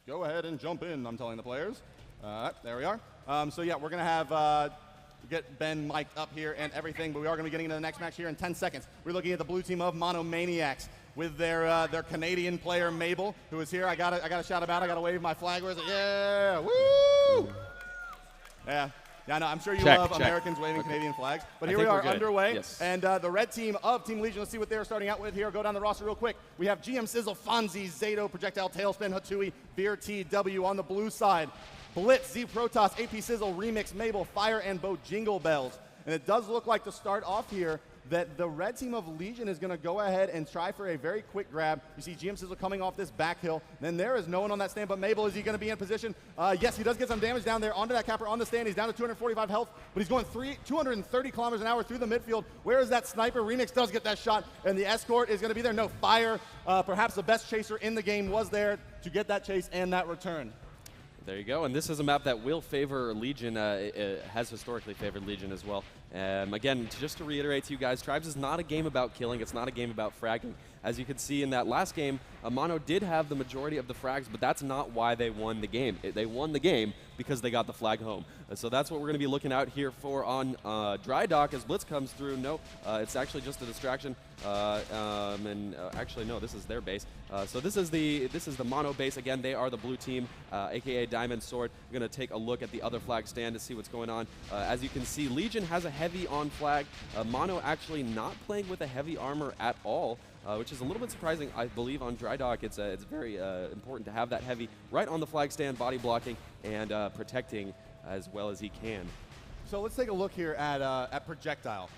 Go ahead and jump in, I'm telling the players. There we are. So yeah, we're going to have get Ben mic'd up here and everything, but we are going to be getting into the next match here in 10 seconds. We're looking at the blue team of Monomaniacs with their Canadian player Mabel, who is here. I gotta shout about it. I gotta wave my flag. Where is it? Yeah, woo! Yeah. Yeah, no, I'm sure you love Americans waving Canadian flags. But here we are underway. Yes. And the red team of Team Legion, let's see what they're starting out with here. Go down the roster real quick. We have GM Sizzle, Fonzie, Zato, Projectile, Tailspin, Hatui, Veer TW on the blue side. Blitz, Z Protoss, AP Sizzle, Remix, Mabel, Fire, and Bo Jingle Bells. And it does look like to start off here that the red team of Legion is going to go ahead and try for a very quick grab. You see GM Sizzle coming off this back hill. Then there is no one on that stand but Mabel. Is he going to be in position? Yes, he does get some damage down there onto that capper on the stand. He's down to 245 health, but he's going 230 kilometers an hour through the midfield. Where is that sniper? Remix does get that shot, and the escort is going to be there. No, Fire, perhaps the best chaser in the game, was there to get that chase and that return. There you go, and this is a map that will favor Legion, has historically favored Legion as well. Again, just to reiterate to you guys, Tribes is not a game about killing, it's not a game about fragging. As you can see in that last game, Mono did have the majority of the frags, but that's not why they won the game. They won the game because they got the flag home. So that's what we're going to be looking out here for on Dry Dock as Blitz comes through. No, it's actually just a distraction. Actually, no, this is their base. So this is the Mono base. Again, they are the blue team, aka Diamond Sword. We're going to take a look at the other flag stand to see what's going on. As you can see, Legion has a heavy on flag. Mono actually not playing with a heavy armor at all. Which is a little bit surprising, I believe, on Dry Dock. It's very important to have that heavy right on the flag stand, body blocking and protecting as well as he can. So let's take a look here at Projectile.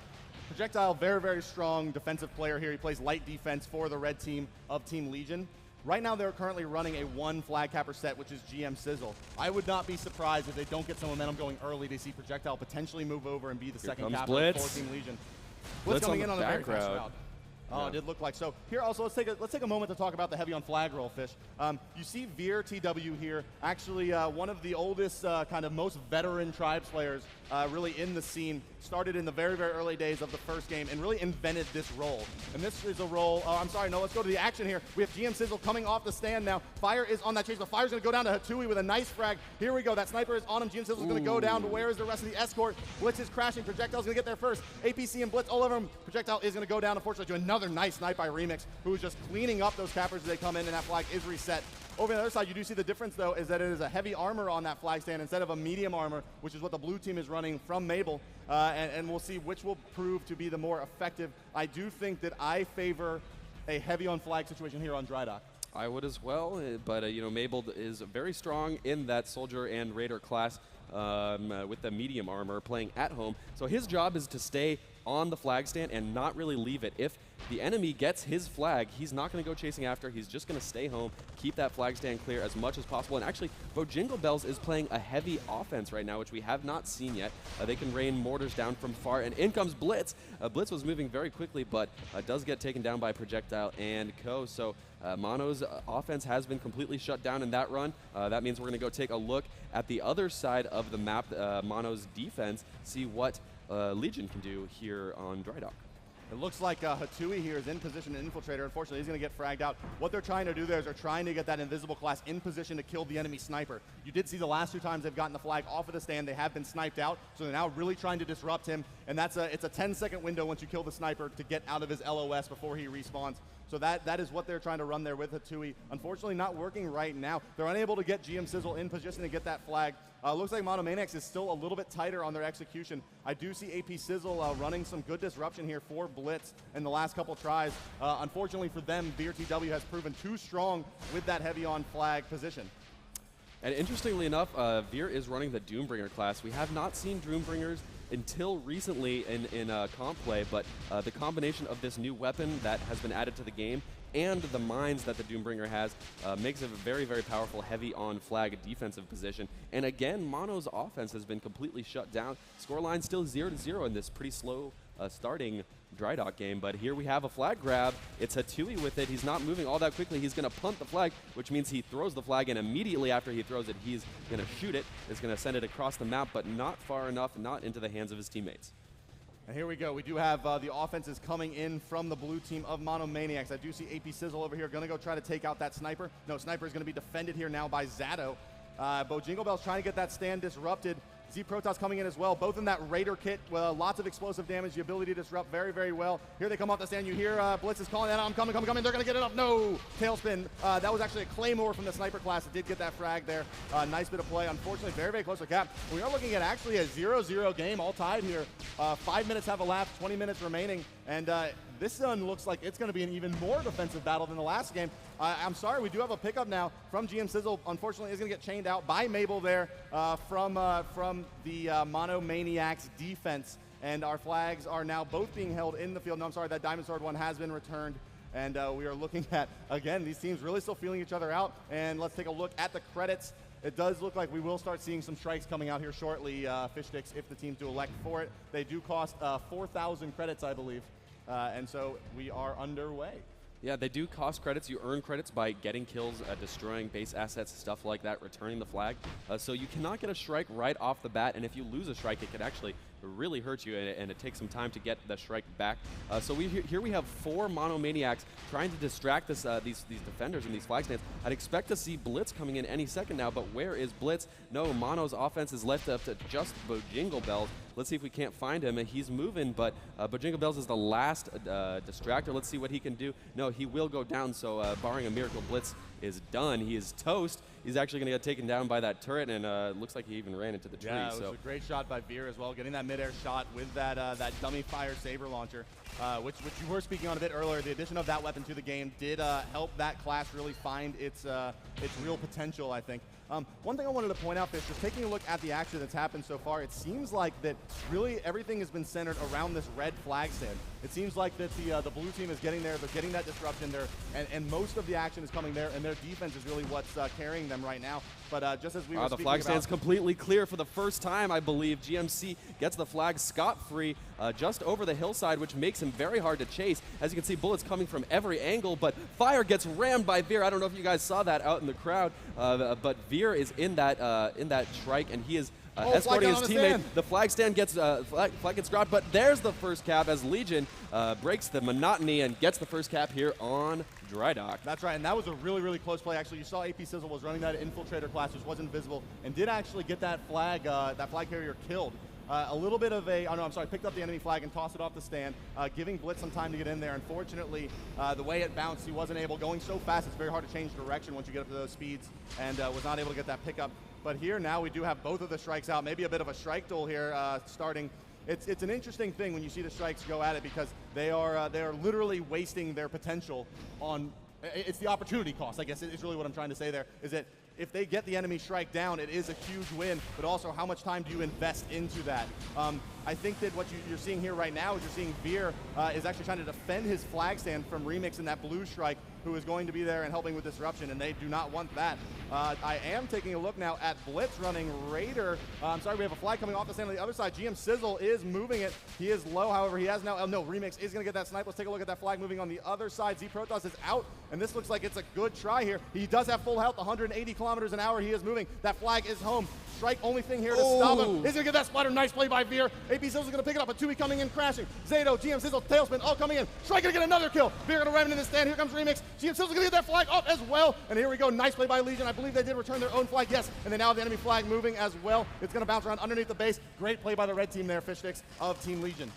Projectile, very, very strong defensive player here. He plays light defense for the red team of Team Legion. Right now, they're currently running a one flag capper set, which is GM Sizzle. I would not be surprised if they don't get some momentum going early to see Projectile potentially move over and be the second capper for Team Legion. Blitz coming in on a very fast route. Oh, it did look like. So here also, let's take a moment to talk about the heavy on flag roll, Fish. You see Veer TW here, actually one of the oldest, kind of most veteran Tribes players really in the scene. Started in the very, very early days of the first game and really invented this role. And this is a role, I'm sorry, no, let's go to the action here. We have GM Sizzle coming off the stand now. Fire is on that chase, but Fire's going to go down to Hatui with a nice frag. Here we go, that sniper is on him. GM Sizzle's going to go down, but where is the rest of the escort? Blitz is crashing, Projectile's going to get there first. APC and Blitz all over him. Projectile is going to go down, unfortunately, to another nice snipe by Remix, who's just cleaning up those cappers as they come in, and that flag is reset. Over on the other side, you do see the difference, though, is that it is a heavy armor on that flag stand instead of a medium armor, which is what the blue team is running from Mabel, and we'll see which will prove to be the more effective. I do think that I favor a heavy on flag situation here on Dry Dock. I would as well, but you know, Mabel is very strong in that Soldier and Raider class with the medium armor playing at home. So his job is to stay on the flag stand and not really leave it. If the enemy gets his flag, he's not going to go chasing after. He's just going to stay home, keep that flag stand clear as much as possible. And actually, Bo Jingle Bells is playing a heavy offense right now, which we have not seen yet. They can rain mortars down from far, and in comes Blitz. Blitz was moving very quickly, but does get taken down by Projectile and Co. So Mono's offense has been completely shut down in that run. That means we're going to go take a look at the other side of the map, Mono's defense, see what Legion can do here on Dry Dock. It looks like Hatui here is in position, an infiltrator. Unfortunately, he's going to get fragged out. What they're trying to do there is they're trying to get that invisible class in position to kill the enemy sniper. You did see the last two times they've gotten the flag off of the stand, they have been sniped out, so they're now really trying to disrupt him, and it's a 10-second window once you kill the sniper to get out of his LOS before he respawns. So that is what they're trying to run there with Hatui. Unfortunately, not working right now. They're unable to get GM Sizzle in position to get that flag. Looks like Monomaniacs is still a little bit tighter on their execution. I do see AP Sizzle running some good disruption here for Blitz in the last couple tries. Unfortunately for them, Veer TW has proven too strong with that heavy on flag position. And interestingly enough, Veer is running the Doombringer class. We have not seen Doombringers until recently in comp play, but the combination of this new weapon that has been added to the game and the mines that the Doombringer has makes it a very, very powerful heavy on flag defensive position. And again, Mono's offense has been completely shut down. Scoreline still 0-0 in this pretty slow starting Dry Dock game, but here we have a flag grab. It's Hatui with it. He's not moving all that quickly. He's going to punt the flag, which means he throws the flag, and immediately after he throws it, he's going to shoot it. He's going to send it across the map, but not far enough, not into the hands of his teammates. And here we go. We do have the offenses coming in from the blue team of Monomaniacs. I do see AP Sizzle over here going to go try to take out that sniper. No, sniper is going to be defended here now by Zato. Bojinglebell's trying to get that stand disrupted. Z-Protoss coming in as well, both in that Raider kit, lots of explosive damage, the ability to disrupt very, very well. Here they come off the stand. You hear Blitz is calling that out. I'm coming. They're going to get it up. No! Tailspin. That was actually a Claymore from the sniper class. It did get that frag there. Nice bit of play. Unfortunately, very, very close to cap. We are looking at actually a 0-0 game, all tied here. 5 minutes have elapsed, 20 minutes remaining. And this one looks like it's going to be an even more defensive battle than the last game. I'm sorry, we do have a pickup now from GM Sizzle. Unfortunately, is going to get chained out by Mabel there from the Monomaniacs defense. And our flags are now both being held in the field. No, I'm sorry, that Diamond Sword one has been returned. And we are looking at, again, these teams really still feeling each other out. And let's take a look at the credits. It does look like we will start seeing some strikes coming out here shortly, fish sticks, if the teams do elect for it. They do cost 4,000 credits, I believe. And so we are underway. Yeah, they do cost credits. You earn credits by getting kills, destroying base assets, stuff like that, returning the flag. So you cannot get a strike right off the bat, and if you lose a strike, it could actually really hurt you, and it takes some time to get the strike back. So here we have 4 Monomaniacs trying to distract this, these defenders and these flag stands. I'd expect to see Blitz coming in any second now, but where is Blitz? No, Mono's offense is left up to just Bojinglebell. Let's see if we can't find him. He's moving, but Bojinglebell is the last distractor. Let's see what he can do. No, he will go down, so barring a miracle, Blitz is done. He is toast. He's actually going to get taken down by that turret, and looks like he even ran into the tree. Yeah, it was a great shot by Veer as well, getting that midair shot with that that dummy fire saber launcher, which you were speaking on a bit earlier. The addition of that weapon to the game did help that class really find its real potential, I think. One thing I wanted to point out, Fish, just taking a look at the action that's happened so far, it seems like that really everything has been centered around this red flag stand. It seems like that the blue team is getting there, they're getting that disruption there, and most of the action is coming there, and their defense is really what's carrying them right now. But just as we were the flag stand's completely clear for the first time, I believe. GMC gets the flag scot-free just over the hillside, which makes him very hard to chase. As you can see, bullets coming from every angle, but fire gets rammed by Veer. I don't know if you guys saw that out in the crowd, but Veer is in that strike, and he is escorting his teammate. The flag stand gets flag gets dropped, but there's the first cap as Legion breaks the monotony and gets the first cap here on Dry Dock. That's right, and that was a really, really close play. Actually, you saw AP Sizzle was running that infiltrator class, which was invisible, and did actually get that flag carrier killed. A little bit of a, oh no, I'm sorry, picked up the enemy flag and tossed it off the stand, giving Blitz some time to get in there. Unfortunately, the way it bounced, he wasn't able, going so fast, it's very hard to change direction once you get up to those speeds, and was not able to get that pickup. But here now we do have both of the strikes out, maybe a bit of a strike duel here starting. It's an interesting thing when you see the strikes go at it, because they are literally wasting their potential on, it's the opportunity cost, I guess is really what I'm trying to say there, is that if they get the enemy strike down, it is a huge win, but also how much time do you invest into that? I think that what you're seeing here right now is you're seeing Veer is actually trying to defend his flag stand from Remix in that blue strike, who is going to be there and helping with disruption, and they do not want that. I am taking a look now at Blitz running Raider. I'm sorry, we have a flag coming off the stand on the other side. GM Sizzle is moving it. He is low, however, he has now, oh no, Remix is gonna get that snipe. Let's take a look at that flag moving on the other side. Z-Protoss is out, and this looks like it's a good try here. He does have full health, 180 kilometers an hour. He is moving. That flag is home. Strike, only thing here to stop him. He's gonna get that splatter. Nice play by Veer. AP Sizzle's gonna pick it up, but 2E coming in, crashing. Zato, GM Sizzle, Tailspin, all coming in. Strike gonna get another kill. Veer gonna ram into the stand. Here comes Remix. GM Sizzle's gonna get that flag up as well. And here we go. Nice play by Legion. I believe they did return their own flag, yes. And they now have the enemy flag moving as well. It's gonna bounce around underneath the base. Great play by the red team there, Fish Sticks of Team Legion.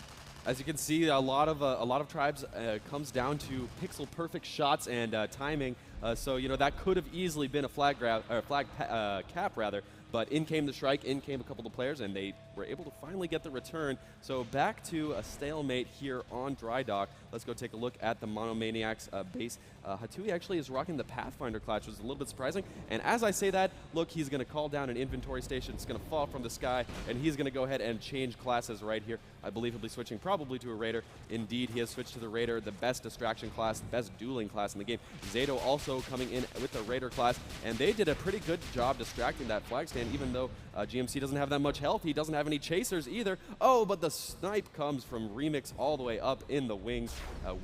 As you can see, a lot of tribes comes down to pixel perfect shots and timing. So you know that could have easily been a flag cap rather. But in came the strike, in came a couple of players, and they were able to finally get the return. So back to a stalemate here on Dry Dock. Let's go take a look at the Monomaniacs base. Hatui actually is rocking the Pathfinder class, which is a little bit surprising. And as I say that, look, he's going to call down an inventory station. It's going to fall from the sky, and he's going to go ahead and change classes right here. I believe he'll be switching probably to a Raider. Indeed, he has switched to the Raider, the best distraction class, the best dueling class in the game. Zato also coming in with the Raider class, and they did a pretty good job distracting that flag stand, even though GMC doesn't have that much health. He doesn't have any chasers either. Oh, but the snipe comes from Remix all the way up in the wings.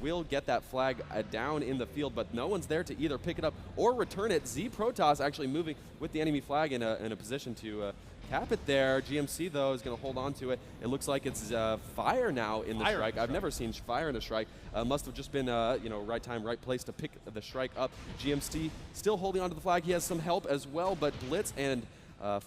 Will get that flag down in the field, but no one's there to either pick it up or return it. Z-Protoss actually moving with the enemy flag in a position to cap it there. GMC, though, is going to hold on to it. It looks like it's Fire now in the strike. I've never seen Fire in a strike. Must have just been, right time, right place to pick the strike up. GMC still holding on to the flag. He has some help as well, but Blitz and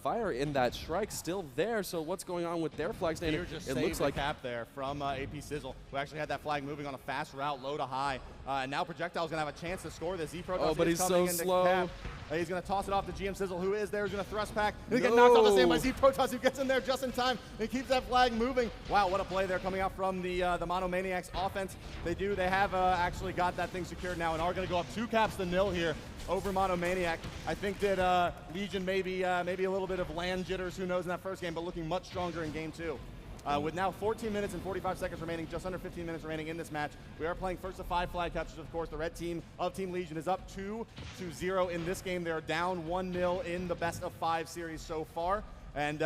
Fire in that strike still there. So what's going on with their flag stand? It looks like cap there from AP Sizzle, who actually had that flag moving on a fast route, low to high. And now Projectile's going to have a chance to score this. Z-Protoss but he's so slow. Cap. He's going to toss it off to GM Sizzle, who is there. He's going to thrust pack. He's going to get knocked off the stand by Z-Protoss, who gets in there just in time and keeps that flag moving. Wow, what a play there coming out from the Monomaniacs offense. They have actually got that thing secured now and are going to go up 2 caps to 0 here over Monomaniac. I think that Legion maybe a little bit of land jitters, who knows, in that first game, but looking much stronger in game 2. With now 14 minutes and 45 seconds remaining, just under 15 minutes remaining in this match. We are playing first of 5 flag captures, of course. The red team of Team Legion is up 2-0 in this game. They're down 1-0 in the best of 5 series so far. And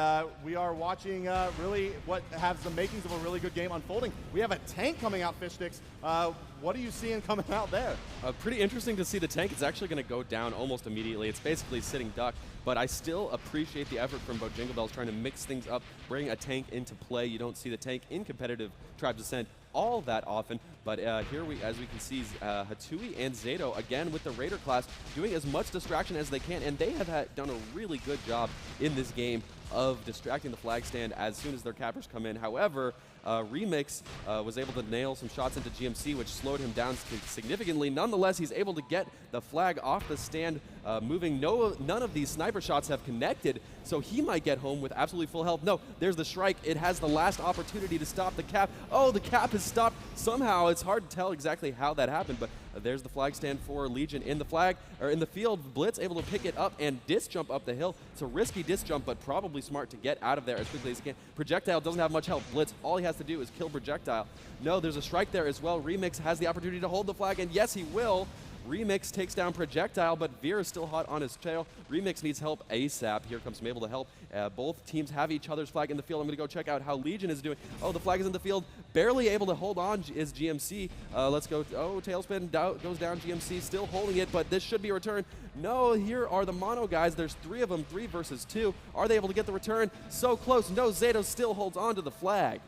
we are watching really what has the makings of a really good game unfolding. We have a tank coming out, Fish Sticks. What are you seeing coming out there? Pretty interesting to see the tank. It's actually going to go down almost immediately. It's basically sitting duck, but I still appreciate the effort from Jingle Bells trying to mix things up, bring a tank into play. You don't see the tank in competitive Tribes Ascent all that often, but here as we can see, Hatui and Zato again with the Raider class doing as much distraction as they can, and they have done a really good job in this game of distracting the flag stand as soon as their cappers come in. However, Remix was able to nail some shots into GMC, which slowed him down significantly. Nonetheless, he's able to get the flag off the stand, moving. None of these sniper shots have connected, so he might get home with absolutely full health. No, there's the strike. It has the last opportunity to stop the cap. Oh, the cap is stopped somehow. It's hard to tell exactly how that happened, but there's the flag stand for Legion in the field. Blitz able to pick it up and disc jump up the hill. It's a risky disc jump, but probably smart to get out of there as quickly as he can. Projectile doesn't have much help. Blitz, all he has to do is kill Projectile. No, there's a strike there as well. Remix has the opportunity to hold the flag, and yes, he will. Remix takes down Projectile, but Veer is still hot on his tail. Remix needs help ASAP. Here comes Mabel to help. Both teams have each other's flag in the field. I'm going to go check out how Legion is doing. Oh, the flag is in the field. Barely able to hold on is GMC. Let's go. Oh, Tailspin goes down. GMC still holding it, but this should be a return. No, here are the mono guys. There's 3 of them, 3 versus 2. Are they able to get the return? So close. No, Zato still holds on to the flag.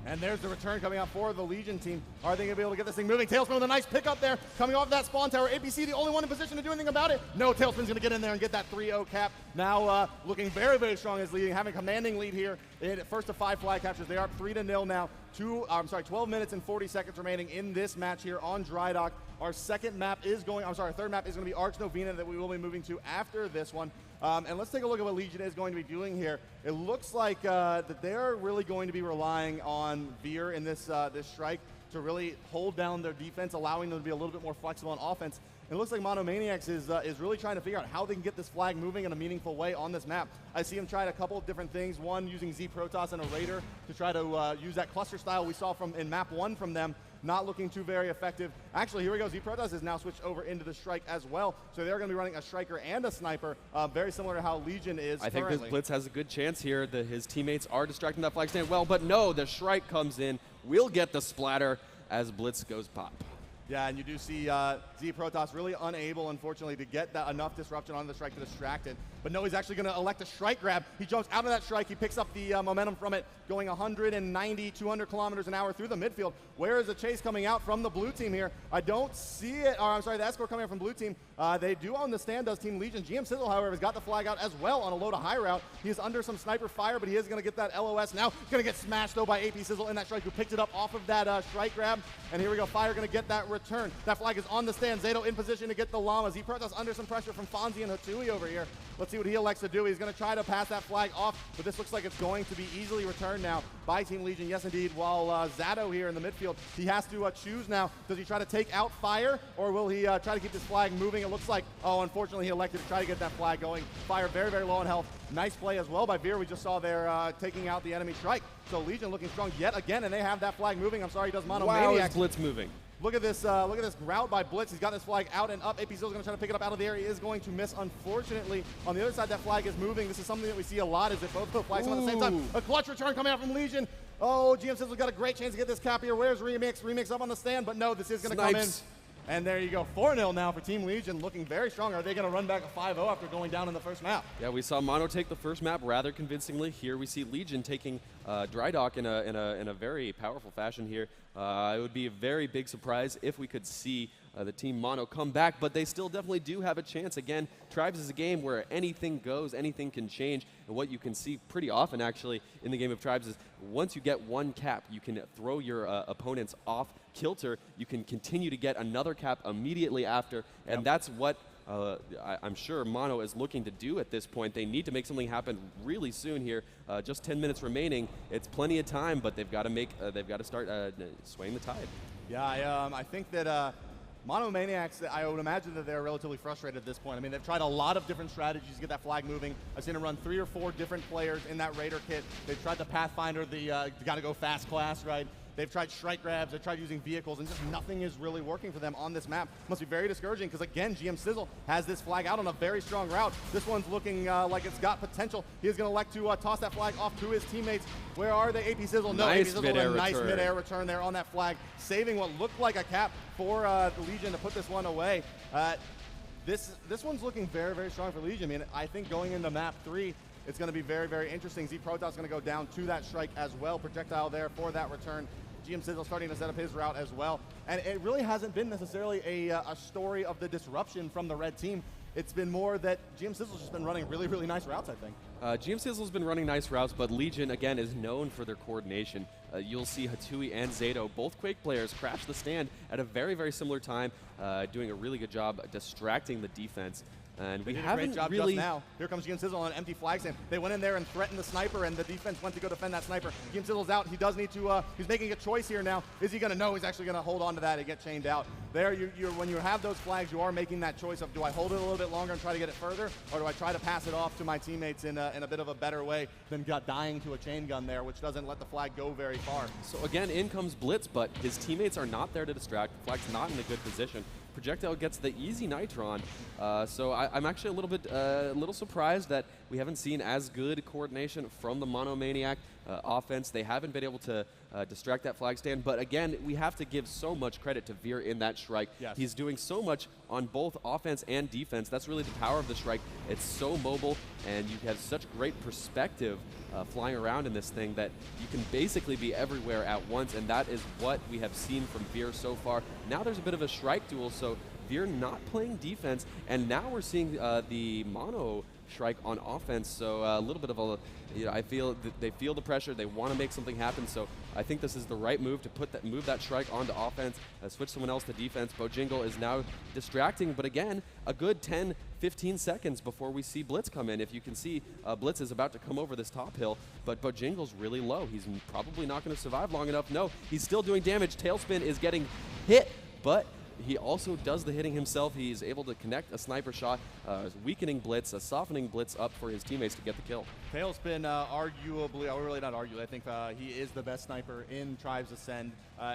And there's the return coming out for the Legion team. Are they going to be able to get this thing moving? Tailspin with a nice pickup there, coming off that spawn tower. APC, the only one in position to do anything about it. No, Tailspin's going to get in there and get that 3-0 cap. Now looking very, very strong as leading, having a commanding lead here in first of 5 flag captures. They are up 3-0 now. 12 minutes and 40 seconds remaining in this match here on Dry Dock. Our third map is going to be Arx Novena that we will be moving to after this one. And let's take a look at what Legion is going to be doing here. It looks like that they're really going to be relying on Veer in this strike to really hold down their defense, allowing them to be a little bit more flexible on offense. It looks like Monomaniacs is really trying to figure out how they can get this flag moving in a meaningful way on this map. I see him try a couple of different things. One, using Z-Protoss and a Raider to try to use that cluster style we saw in map 1 from them. Not looking too very effective. Actually, here we go. Z-Protoss has now switched over into the strike as well. So they're going to be running a striker and a sniper, very similar to how Legion is currently. I think this Blitz has a good chance here. His teammates are distracting that flag stand well, but no, the strike comes in. We'll get the splatter as Blitz goes pop. Yeah, and you do see Z-Protoss really unable, unfortunately, to get enough disruption on the strike to distract it. But no, he's actually going to elect a strike grab. He jumps out of that strike. He picks up the momentum from it, going 190, 200 kilometers an hour through the midfield. Where is the chase coming out from the blue team here? I don't see it. Or I'm sorry, the escort coming out from blue team. They do own the stand, does Team Legion. GM Sizzle, however, has got the flag out as well on a low to high route. He is under some sniper fire, but he is going to get that LOS now. Going to get smashed, though, by AP Sizzle in that strike, who picked it up off of that strike grab. And here we go. Fire going to get that return. That flag is on the stand. Zato in position to get the llamas. Z-Protoss under some pressure from Fonzie and Hatui over here. Let's see what he elects to do. He's going to try to pass that flag off, but this looks like it's going to be easily returned now by Team Legion. Yes, indeed. While Zato here in the midfield, he has to choose now. Does he try to take out Fire, or will he try to keep this flag moving? It looks like, unfortunately, he elected to try to get that flag going. Fire very, very low on health. Nice play as well by Veer. We just saw there taking out the enemy strike. So Legion looking strong yet again, and they have that flag moving. I'm sorry, he does Monomaniacs. Wow, is Blitz moving? Look at this route by Blitz. He's got this flag out and up. AP Zill's going to try to pick it up out of the air. He is going to miss, unfortunately. On the other side, that flag is moving. This is something that we see a lot, is that both the flags come at the same time. A clutch return coming out from Legion. Oh, GM Sizzle's got a great chance to get this cap here. Where's Remix? Remix up on the stand, but no, this is going to come in. And there you go, 4-0 now for Team Legion, looking very strong. Are they going to run back a 5-0 after going down in the first map? Yeah, we saw Mono take the first map rather convincingly. Here we see Legion taking Dry Dock in a very powerful fashion here. It would be a very big surprise if we could see the Team Mono come back, but they still definitely do have a chance. Again, Tribes is a game where anything goes, anything can change, and what you can see pretty often actually in the game of Tribes is once you get one cap, you can throw your opponents off kilter. You can continue to get another cap immediately after, and that's what I'm sure Mono is looking to do at this point. They need to make something happen really soon here. Just 10 minutes remaining. It's plenty of time, but they've got to start swaying the tide. Yeah, I think that Monomaniacs, I would imagine that they're relatively frustrated at this point. I mean, they've tried a lot of different strategies to get that flag moving. I've seen them run 3 or 4 different players in that Raider kit. They've tried the Pathfinder, the gotta-go fast class, right? They've tried strike grabs, they've tried using vehicles, and just nothing is really working for them on this map. Must be very discouraging because, again, GM Sizzle has this flag out on a very strong route. This one's looking like it's got potential. He is going to elect to toss that flag off to his teammates. Where are they? AP Sizzle, no, nice AP Sizzle, mid-air nice mid-air return there on that flag, saving what looked like a cap for the Legion to put this one away. This one's looking very, very strong for Legion. I mean, I think going into map 3, it's going to be very, very interesting. Z Protoss going to go down to that strike as well. Projectile there for that return. GM Sizzle starting to set up his route as well. And it really hasn't been necessarily a story of the disruption from the red team. It's been more that GM Sizzle's just been running really, really nice routes, I think. GM Sizzle's been running nice routes, but Legion, again, is known for their coordination. You'll see Hatui and Zato, both Quake players, crash the stand at a very, very similar time, doing a really good job distracting the defense. And we haven't great job really. Just now. Here comes GM Sizzle on an empty flag stand. They went in there and threatened the sniper, and the defense went to go defend that sniper. GM Sizzle's out. He does need to. He's making a choice here now. Is he going to? No, he's actually going to hold on to that and get chained out. There, when you have those flags, you are making that choice of do I hold it a little bit longer and try to get it further, or do I try to pass it off to my teammates in a bit of a better way than dying to a chain gun there, which doesn't let the flag go very far. So again, in comes Blitz, but his teammates are not there to distract. The flag's not in a good position. Projectile gets the easy Nitron, so I'm actually a little surprised that we haven't seen as good coordination from the Monomaniac offense. They haven't been able to distract that flag stand, but again, we have to give so much credit to Veer in that strike. Yes. He's doing so much on both offense and defense. That's really the power of the strike. It's so mobile, and you have such great perspective flying around in this thing that you can basically be everywhere at once, and that is what we have seen from Veer so far. Now there's a bit of a strike duel, so Veer not playing defense, and now we're seeing the Mono strike on offense, so a little bit of a, I feel that they feel the pressure, they want to make something happen, so I think this is the right move to move that strike onto offense, switch someone else to defense. Bojingle is now distracting, but again, a good 10-15 seconds before we see Blitz come in. If you can see, Blitz is about to come over this top hill, but Bojingle's really low. He's probably not going to survive long enough. No, he's still doing damage. Tailspin is getting hit, but he also does the hitting himself. He's able to connect a sniper shot, weakening Blitz, softening Blitz up for his teammates to get the kill. Tailspin, arguably, or really not arguably, I think he is the best sniper in Tribes Ascend,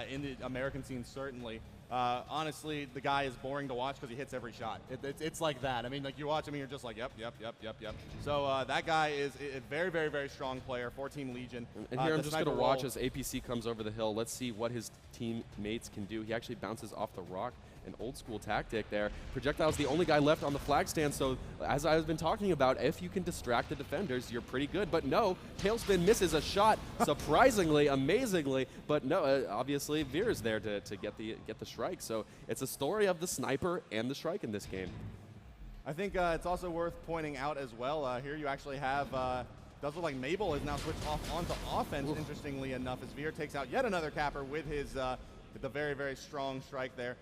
in the American scene certainly. Honestly, the guy is boring to watch because he hits every shot. It's like that. I mean, like you watch him and you're just like, yep. So that guy is a very, very, very strong player for Team Legion. And here I'm just going to watch as APC comes over the hill. Let's see what his teammates can do. He actually bounces off the rock. An old school tactic there. Projectile's the only guy left on the flag stand, so as I've been talking about, if you can distract the defenders, you're pretty good. But no, Tailspin misses a shot, surprisingly, amazingly. But no, obviously Veer is there to get the strike. So it's a story of the sniper and the strike in this game. I think it's also worth pointing out as well. Here you actually have. Does look like Mabel is now switched off onto offense. Oof. Interestingly enough, as Veer takes out yet another capper with his with the very, very strong strike there.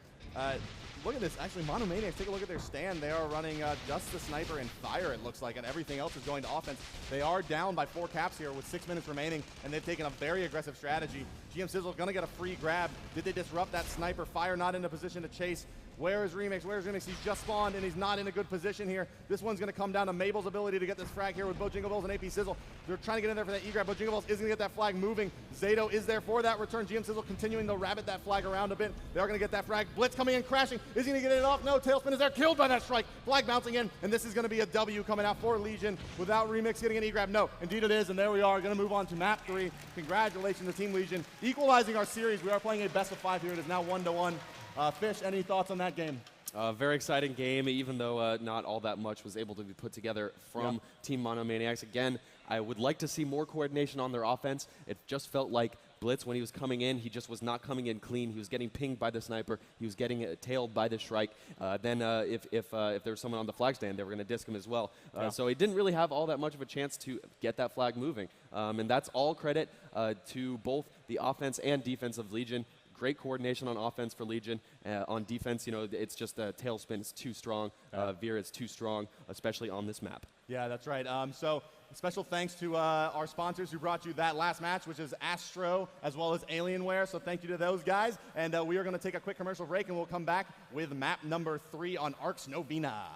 Look at this. Actually, Monomaniacs, take a look at their stand. They are running just the sniper and fire, it looks like, and everything else is going to offense. They are down by 4 caps here with 6 minutes remaining, and they've taken a very aggressive strategy. GM Sizzle going to get a free grab. Did they disrupt that sniper? Fire not in a position to chase. Where is Remix? Where's Remix? He's just spawned, and he's not in a good position here. This one's going to come down to Mabel's ability to get this frag here with Bojingleballs and AP Sizzle. They're trying to get in there for that E-grab. Bojingleballs is going to get that flag moving. Zato is there for that return. GM Sizzle continuing to rabbit that flag around a bit. They are going to get that frag. Blitz coming in, crashing. Is he going to get it off? No, Tailspin is there, killed by that strike. Flag bouncing in, and this is going to be a W coming out for Legion without Remix getting an E-grab. No, indeed it is, and there we are. Going to move on to map 3. Congratulations to Team Legion. Equalizing our series. We are playing a best of 5 here. It is now 1-1. Fish, any thoughts on that game? Very exciting game, even though not all that much was able to be put together from Team Monomaniacs. Again, I would like to see more coordination on their offense. It just felt like Blitz, when he was coming in, he just was not coming in clean. He was getting pinged by the sniper. He was getting tailed by the Shrike. Then if there was someone on the flag stand, they were going to disc him as well. So he didn't really have all that much of a chance to get that flag moving. And that's all credit to both the offense and defense of Legion. Great coordination on offense for Legion. On defense, it's just tailspin is too strong. Veer is too strong, especially on this map. Yeah, that's right. So special thanks to our sponsors who brought you that last match, which is Astro as well as Alienware. So thank you to those guys. And we are going to take a quick commercial break, and we'll come back with map number 3 on Arx Novena.